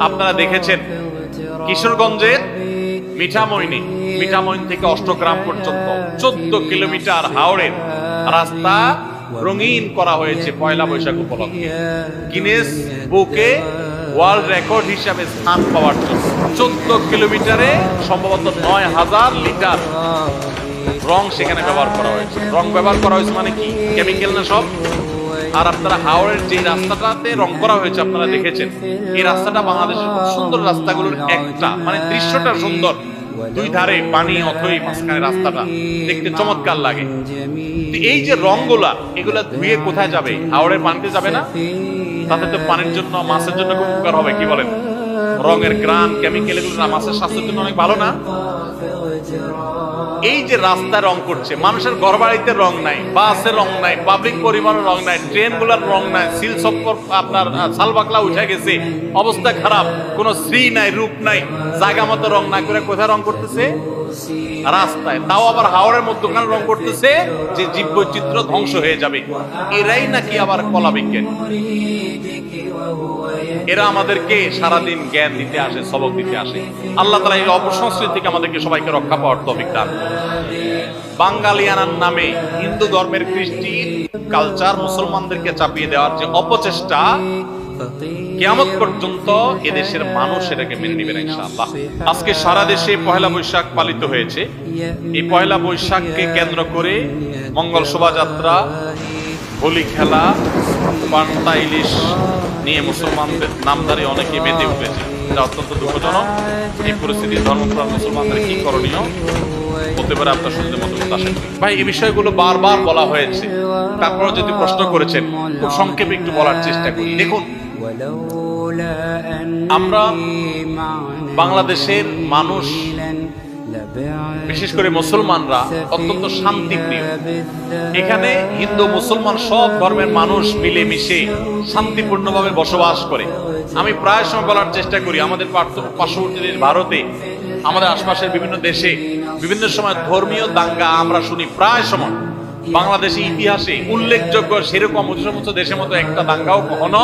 আপনারা দেখেছেন কিশোরগঞ্জের মিঠামইন থেকে অষ্টগ্রাম পর্যন্ত 14 কিলোমিটার হাওড়ের রাস্তা রঙিন করা হয়েছে পয়লা বৈশাখ উপলক্ষে গিনেস বুকে ওয়ার্ল্ড রেকর্ড হিসাবে স্থান পাওয়ার জন্য 14 কিলোমিটারে সম্ভবত 9000 লিটার রং সেখানে ব্যবহার করা হয়েছে। রং ব্যবহার করা হয়েছে মানে কি? কেমিক্যাল না সব। আর আপনারা হাওড়ের যে রাস্তাটাতে রং করা হয়েছে আপনারা দেখেছেন, এই রাস্তাটা বাংলাদেশের খুব সুন্দর রাস্তাগুলোর একটা, মানে দৃশ্যটা সুন্দর, দুই ধারে পানি অথই মাঝখানে রাস্তাটা দেখতে চমৎকার লাগে। এই যে রংগুলা এগুলা ধুয়ে কোথায় যাবে? হাওড়ের পানিতে যাবে না? তাতে তো পানির জন্য মাছের জন্য খুব উপকার হবে, কি বলেন? রঙের গ্রান কেমিক্যাল এগুলো না মাছের স্বাস্থ্যের জন্য অনেক ভালো না? এই যে রাস্তা রং করছে, মানুষের ঘরবাড়িতে রং নাই, বাসে রং নাই, পাবলিক পরিবহনের রং নাই, ট্রেন গুলার রং নাই, সিল সপ্পর আপনার সালবাকলা উঠে গেছে, অবস্থা খারাপ, কোনো শ্রী নাই, রূপ নাই, জায়গা মতো রং না করে কোথায় রং করতেছে? রাস্তায়। তাও আবার হাওড়ের মধ্যখানে রং করতেছে যে জীববৈচিত্র্য ধ্বংস হয়ে যাবে। এরাই নাকি আবার কলা বিজ্ঞানী। এরা আমাদেরকে সারাদিন জ্ঞান দিতে আসে, সবক দিতে আসে। আল্লাহ তাআলা এই অপসংস্কৃতি থেকে আমাদেরকে সবাইকে রক্ষা পাওয়ার তৌফিক দান। বাঙালিয়ানার নামে হিন্দু ধর্মের কৃষ্টি কালচার মুসলমানদেরকে চাপিয়ে দেওয়ার যে অপচেষ্টা, কিয়ামত পর্যন্ত এদেশের মানুষ এটাকে মেনে নেবে না ইনশাআল্লাহ। আজকে সারা দেশে পয়লা বৈশাখ পালিত হয়েছে। এই পয়লা বৈশাখকে কেন্দ্র করে মঙ্গল শোভাযাত্রা, হোলি খেলা, পান্তা ইলিশ নিয়ে মুসলমানদের নামধারী অনেকে মেতে উঠেছে। এটা অত্যন্ত দুঃখজনক। এই পরিস্থিতি ধর্মপ্রাণ মুসলমানদের কি করণীয় হতে পারে আপনার শুনতে মতামত আসেন ভাই? এই বিষয়গুলো বারবার বলা হয়েছে, তারপরে যদি প্রশ্ন করেছেন খুব সংক্ষেপে একটু বলার চেষ্টা করি। দেখুন, আমরা বাংলাদেশের মানুষ, বিশেষ করে মুসলমানরা অত্যন্ত শান্তিপ্রিয়। এখানে হিন্দু মুসলমান সব ধর্মের মানুষ মিলেমিশে শান্তিপূর্ণভাবে বসবাস করে। আমি প্রায় সময় বলার চেষ্টা করি, আমাদের পার্শ্ববর্তী দেশ ভারতে, আমাদের আশপাশের বিভিন্ন দেশে বিভিন্ন সময় ধর্মীয় দাঙ্গা আমরা শুনি প্রায় সময়। বাংলাদেশি ইতিহাসে উল্লেখযোগ্য সেরকম সমস্ত দেশের মতো একটা দাঙ্গাও কখনো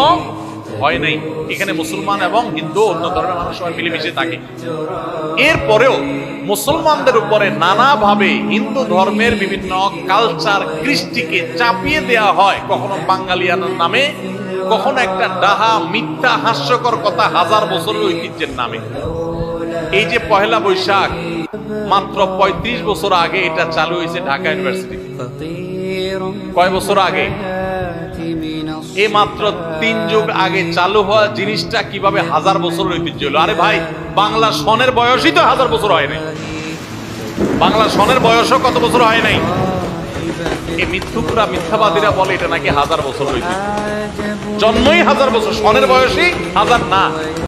হয় নাই। এখানে মুসলমান এবং হিন্দু অন্য ধর্মের মানুষ সবাই মিলেমিশে থাকে। এরপরেও মুসলমানদের উপরে নানাভাবে হিন্দু ধর্মের বিভিন্ন কালচার কৃষ্টিকে চাপিয়ে দেওয়া হয়, কখনো বাঙালিয়ানার নামে, কখনো একটা ডাহা মিথ্যা হাস্যকর কথা হাজার বছরের ঐতিহ্যের নামে। এই যে পহেলা বৈশাখ, মাত্র 35 বছর আগে এটা চালু হয়েছে ঢাকা ইউনিভার্সিটি। কয় বছর আগে? এই মাত্র 3 যুগ আগে চালু হওয়া জিনিসটা কিভাবে হাজার বছরের ঐতিহ্য হলো? আরে ভাই, বাংলা সনের বয়সই তো 1000 বছর হয় নাই। বাংলা সনের বয়সও কত বছর হয় নাই? এই মিথ্যুকরা, মিথ্যাবাদীরা বলে এটা নাকি 1000 বছর ঐতিহ্য। জন্মই 1000 বছর, সনের বয়সই 1000 না।